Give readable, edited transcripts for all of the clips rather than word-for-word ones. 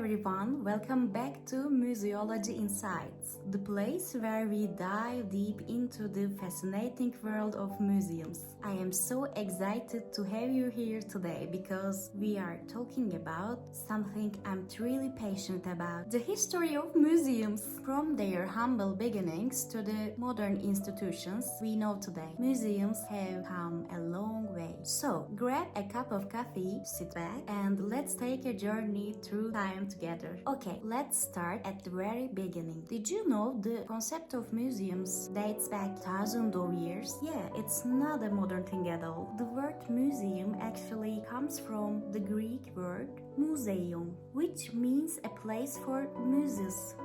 everyone, welcome back to Museology Insights, the place where we dive deep into the fascinating world of museums. I am so excited to have you here today because we are talking about something I'm truly passionate about: the history of museums. From their humble beginnings to the modern institutions we know today, museums have come a long way. So, grab a cup of coffee, sit back, and let's take a journey through time together. Okay, let's start at the very beginning. Did you know the concept of museums dates back thousands of years? Yeah, it's not a modern thing at all. The word museum actually comes from the Greek word museum, which means a place for muses.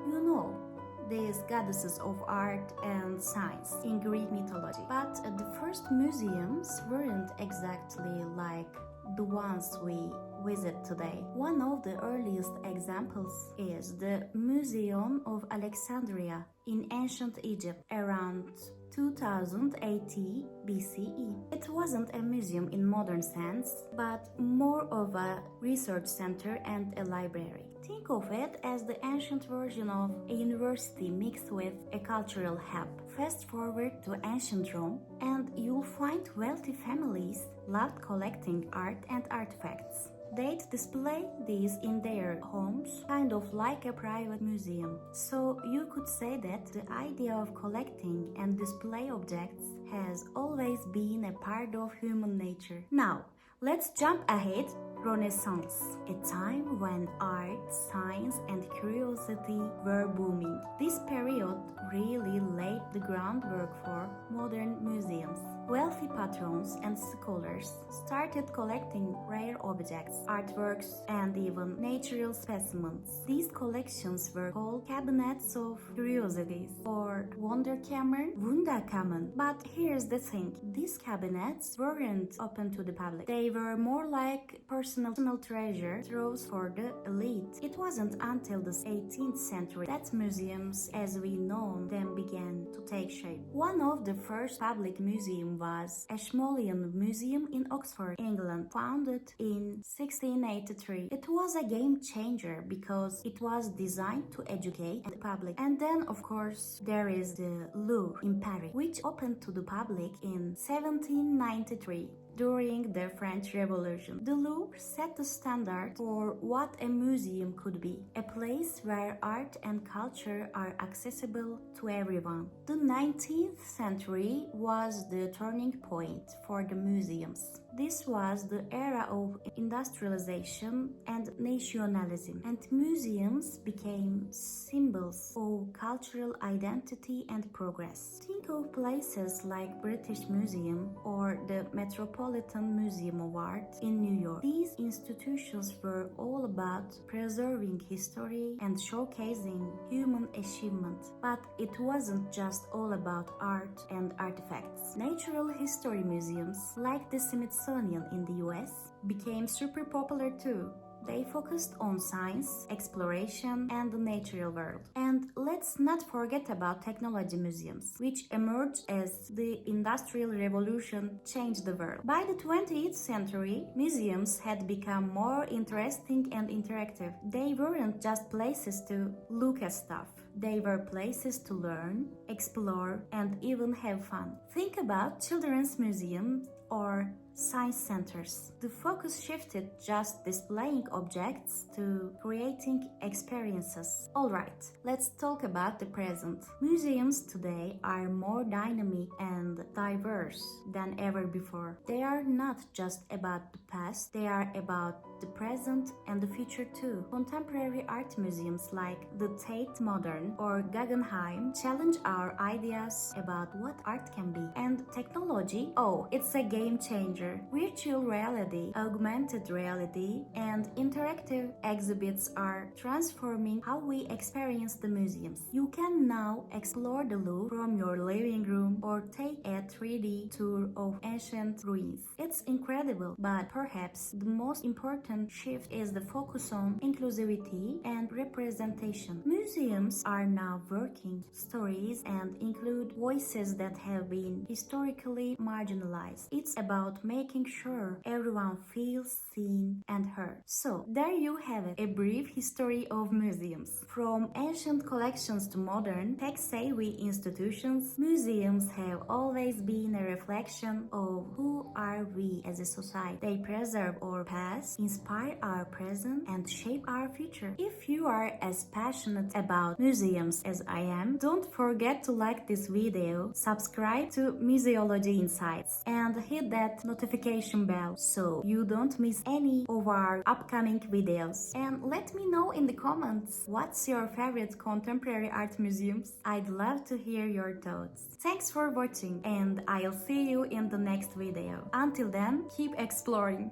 These goddesses of art and science in Greek mythology. But the first museums weren't exactly like the ones we visit today. One of the earliest examples is the Museum of Alexandria in ancient Egypt around 2080 BCE. It wasn't a museum in modern sense, but more of a research center and a library. Think of it as the ancient version of a university mixed with a cultural hub. Fast forward to ancient Rome, and you'll find wealthy families loved collecting art and artifacts. They'd display these in their homes, kind of like a private museum. So you could say that the idea of collecting and display objects has always been a part of human nature. Now, let's jump ahead. Renaissance, a time when art, science, and curiosity were booming. This period really laid the groundwork for modern museums. Wealthy patrons and scholars started collecting rare objects, artworks, and even natural specimens. These collections were called cabinets of curiosities or Wunderkammern. But here's the thing: these cabinets weren't open to the public. They were more like personal treasure troves for the elite. It wasn't until the 18th century that museums as we know them began to take shape. One of the first public museums was Ashmolean Museum in Oxford, England, founded in 1683. It was a game changer because it was designed to educate the public. And then, of course, there is the Louvre in Paris, which opened to the public in 1793. During the French Revolution, the Louvre set the standard for what a museum could be, a place where art and culture are accessible to everyone. The 19th century was the turning point for the museums. This was the era of industrialization and nationalism, and museums became symbols of cultural identity and progress. Think of places like British Museum or the Metropolitan Museum of Art in New York. These institutions were all about preserving history and showcasing human achievement. But it wasn't just all about art and artifacts. Natural history museums, like the Smithsonian in the US, became super popular too. They focused on science, exploration, and the natural world. And let's not forget about technology museums, which emerged as the Industrial Revolution changed the world. By the 20th century, museums had become more interesting and interactive. They weren't just places to look at stuff. They were places to learn, explore, and even have fun. Think about children's museums or science centers. The focus shifted just displaying objects to creating experiences. Alright, let's talk about the present. Museums today are more dynamic and diverse than ever before. They are not just about the past, they are about the present and the future too. Contemporary art museums like the Tate Modern or Guggenheim challenge our ideas about what art can be. And technology, it's a game changer. Virtual reality, augmented reality, and interactive exhibits are transforming how we experience the museums. You can now explore the Louvre from your living room or take a 3D tour of ancient ruins. It's incredible, but perhaps the most important important shift is the focus on inclusivity and representation. Museums are now working stories and include voices that have been historically marginalized. It's about making sure everyone feels seen and heard. So, there you have it, a brief history of museums. From ancient collections to modern, tech-savvy institutions, museums have always been a reflection of who are we as a society. They preserve our past, inspire our present, and shape our future. If you are as passionate about museums as I am, don't forget to like this video, subscribe to Museology Insights, and hit that notification bell so you don't miss any of our upcoming videos. And let me know in the comments what's your favorite contemporary art museums. I'd love to hear your thoughts. Thanks for watching, and I'll see you in the next video. Until then, keep exploring.